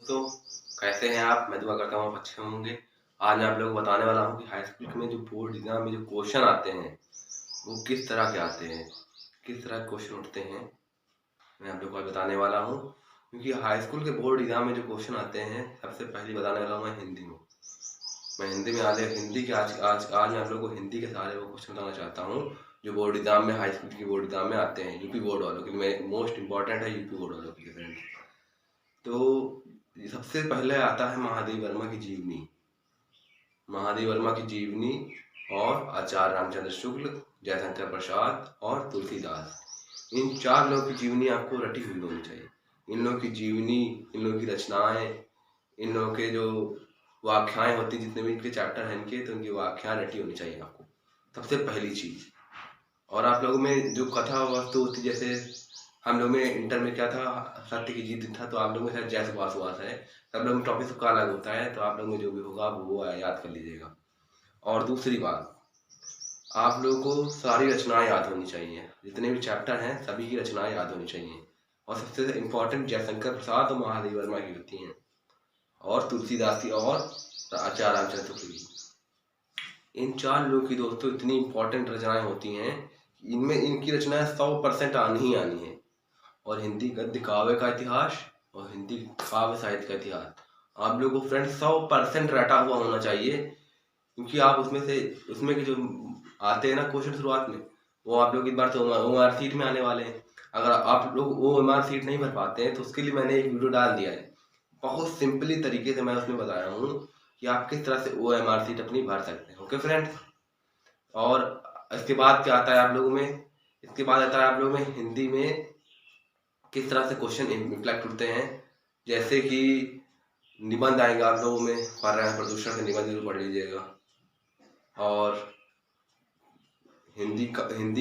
तो कैसे हैं आप? मैं दुआ करता हूँ आप अच्छे होंगे। आज मैं आप लोगों को बताने वाला हूँ कि हाई स्कूल में जो बोर्ड एग्ज़ाम में जो क्वेश्चन आते हैं, वो किस तरह के आते हैं, किस तरह के क्वेश्चन उठते हैं, मैं आप लोगों को आज बताने वाला हूँ। क्योंकि हाई स्कूल के बोर्ड एग्ज़ाम में जो क्वेश्चन आते हैं, सबसे पहले बताने वाला हूँ मैं हिंदी में। मैं हिंदी में आज हिंदी के आज आज आज मैं आप लोगों को हिंदी के सारे वो क्वेश्चन बताना चाहता हूँ, जो बोर्ड एग्ज़ाम में हाई स्कूल के बोर्ड एग्ज़ाम में आते हैं, यूपी बोर्ड वालों के लिए मोस्ट इम्पोर्टेंट है यूपी बोर्ड वालों के लिए फ्रेंड्स। तो सबसे पहले आता है महादेव वर्मा की जीवनी। महादेव वर्मा की जीवनी और आचार्य रामचंद्र शुक्ल, जयशंकर प्रसाद और तुलसीदास, इन 4 लोगों की जीवनी आपको रटी हुई होनी चाहिए। इन लोगों की जीवनी, इन लोगों की रचनाएँ, इन लोगों के जो व्याख्याएँ होती हैं, जितने भी इनके चैप्टर हैं इनके, तो इनकी व्याख्याएँ रटी होनी चाहिए आपको, सबसे पहली चीज़। और आप लोगों में जो कथा वस्तु होती, जैसे हम लोग में इंटर में क्या था, सत्य की जीत था, तो आप लोग में शायद जय सुभाष हुआ है। सब लोग में टॉपिक सबका अलग होता है, तो आप लोग में जो भी होगा वो याद कर लीजिएगा। और दूसरी बात, आप लोगों को सारी रचनाएं याद होनी चाहिए, जितने भी चैप्टर हैं सभी की रचनाएं याद होनी चाहिए। और सबसे इम्पोर्टेंट जयशंकर प्रसाद और महादेव वर्मा की होती हैं, और तुलसीदास की और आचार्य रामचंद्र शुक्ल की। इन 4 लोगों की दोस्तों इतनी इम्पोर्टेंट रचनाएं होती हैं, इनमें इनकी रचनाएं 100% आनी ही आनी है। और हिंदी गद्य काव्य का इतिहास और हिंदी काव्य साहित्य का इतिहास आप लोगों को फ्रेंड्स 100% रटा हुआ होना चाहिए। क्योंकि आप उसमें के जो आते हैं ना क्वेश्चन शुरुआत में, वो आप लोग इस बार तो OMR सीट में आने वाले हैं। अगर आप लोग OMR सीट नहीं भर पाते हैं तो उसके लिए मैंने एक वीडियो डाल दिया है, बहुत सिंपली तरीके से मैं उसमें बताया हूँ कि आप किस तरह से OMR सीट अपनी भर सकते हैं। Okay friends. और इसके बाद क्या आता है आप लोगों में, इसके बाद आता है आप लोगों में हिंदी में किस तरह से क्वेश्चन इम्प्लेक्ट होते हैं। जैसे कि निबंध आएगा आप लोगों में, पर्यावरण प्रदूषण के निबंध जरूर पढ़ लीजिएगा। और हिंदी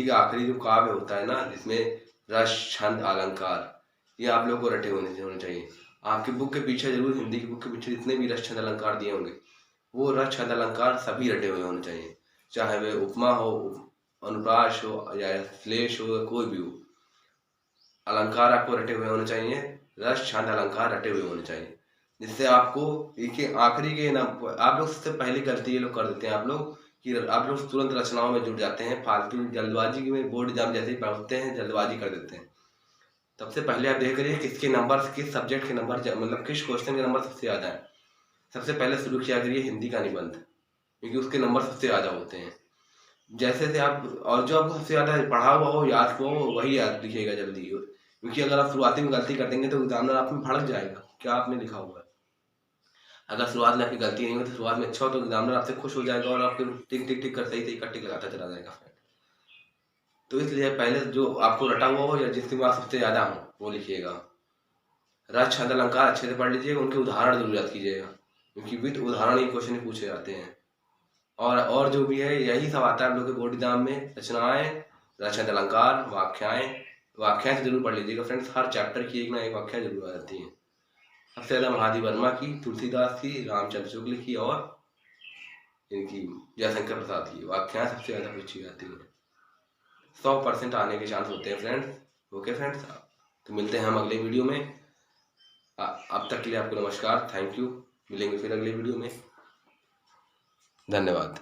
का आखिरी जो काव्य होता है ना, जिसमें रस छंद अलंकार, ये आप लोग को रटे होने चाहिए। आपकी बुक के पीछे जरूर, हिंदी की बुक के पीछे जितने भी रस छंद अलंकार दिए होंगे, वो रस छंद अलंकार सभी रटे हुए होने चाहिए। चाहे वे उपमा हो, अनुप्रास हो, या श्लेष हो, कोई भी हो, अलंकार आपको रटे हुए होने चाहिए। रस छंद अलंकार रटे हुए होने चाहिए, जिससे आपको एक आखिरी के ना, आप लोग सबसे पहली गलती ये लोग कर देते हैं आप लोग कि आप लोग तुरंत रचनाओं में जुट जाते हैं, फालतू जल्दबाजी में बोर्ड एग्जाम जैसे ही पढ़ते हैं जल्दबाजी कर देते हैं। सबसे पहले आप देख करिए किसके नंबर, किस सब्जेक्ट के नंबर, मतलब किस क्वेश्चन के नंबर सबसे ज़्यादा है। सबसे पहले शुरू किया करिए हिंदी का निबंध, क्योंकि उसके नंबर सबसे ज़्यादा होते हैं। जैसे से आप, और जो आपको सबसे ज़्यादा पढ़ा हुआ हो, याद हो, वही याद लिखिएगा जल्दी। क्योंकि अगर आप शुरुआती में गलती कर देंगे तो एग्जामिनर आप में भड़क जाएगा क्या आपने लिखा हुआ है। अगर शुरुआत में आपकी गलती नहीं हो, तो शुरुआत में अच्छा हो, तो एग्जामिनर आपसे खुश हो जाएगा और आपके टिक टिक टिक कर सही सही टिक लगाता चला जाएगा। तो इसलिए पहले जो आपको रटा हुआ हो या जिसके पास सबसे ज़्यादा हो वो लिखिएगा। रस छंद अलंकार अच्छे से पढ़ लीजिएगा, उनके उदाहरण जरूर याद कीजिएगा, क्योंकि विद उदाहरण ही क्वेश्चन पूछे जाते हैं। और जो भी है यही सब आता है आप लोग के बोर्ड एग्जाम में, रचनाएं, रस छंद अलंकार, व्याख्याएं से जरूर पढ़ लीजिएगा फ्रेंड्स। हर चैप्टर की एक ना एक व्याख्या जरूर आ जाती है। सबसे ज़्यादा महादेव वर्मा की, तुलसीदास की, रामचंद्र शुक्ल की और इनकी जयशंकर प्रसाद की व्याख्याएं सबसे ज़्यादा पूछी जाती है। 100% आने के चांस होते हैं फ्रेंड्स। ओके फ्रेंड्स, तो मिलते हैं हम अगले वीडियो में। अब तक के लिए आपको नमस्कार, थैंक यू। मिलेंगे फिर अगले वीडियो में। धन्यवाद।